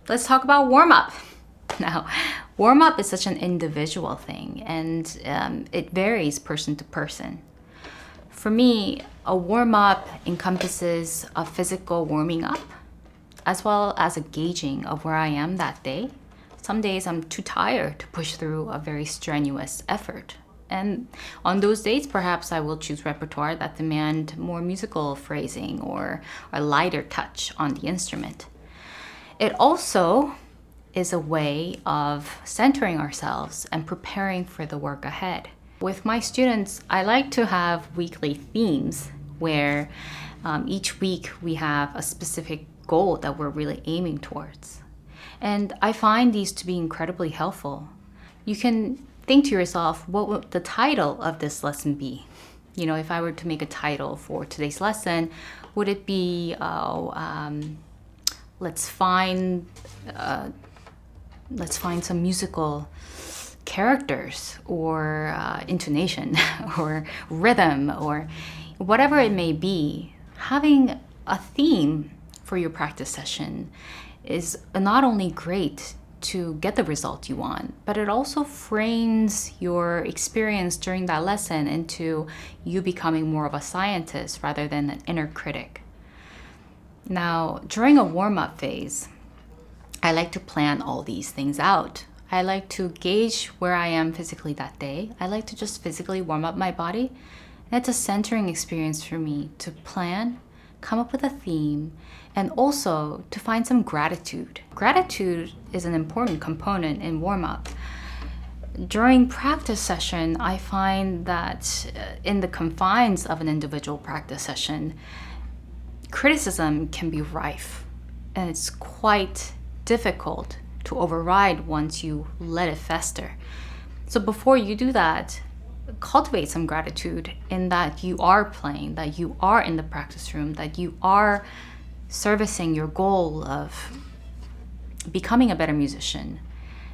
let's talk about warm-up. Now, warm-up is such an individual thing, and it varies person to person. For me, a warm-up encompasses a physical warming up, as well as a gauging of where I am that day. Some days I'm too tired to push through a very strenuous effort. And on those days, perhaps I will choose repertoire that demand more musical phrasing or a lighter touch on the instrument. It also is a way of centering ourselves and preparing for the work ahead. With my students, I like to have weekly themes where each week we have a specific goal that we're really aiming towards. And I find these to be incredibly helpful. You can think to yourself, what would the title of this lesson be? You know, if I were to make a title for today's lesson, would it be, let's find some musical characters or intonation or rhythm or whatever it may be. Having a theme for your practice session is not only great to get the result you want, but it also frames your experience during that lesson into you becoming more of a scientist rather than an inner critic. Now, during a warm-up phase, I like to plan all these things out. I like to gauge where I am physically that day. I like to just physically warm up my body. And it's a centering experience for me to plan, come up with a theme, and also to find some gratitude. Gratitude is an important component in warm-up. During practice session, I find that in the confines of an individual practice session, criticism can be rife, and it's quite difficult to override once you let it fester. So before you do that, cultivate some gratitude in that you are playing, that you are in the practice room, that you are servicing your goal of becoming a better musician.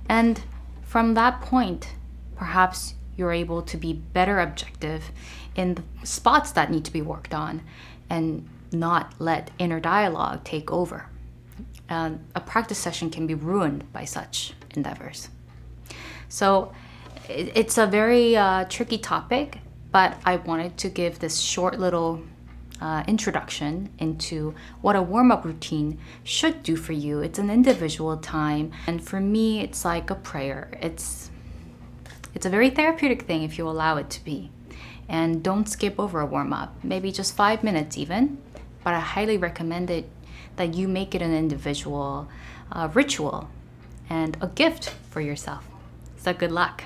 And from that point, perhaps you're able to be better objective in the spots that need to be worked on and not let inner dialogue take over. A practice session can be ruined by such endeavors. So it's a very tricky topic, but I wanted to give this short little introduction into what a warm-up routine should do for you. It's an individual time, and for me, it's like a prayer. It's a very therapeutic thing if you allow it to be. And don't skip over a warm-up, maybe just 5 minutes even, but I highly recommend it that you make it an individual ritual and a gift for yourself. So good luck.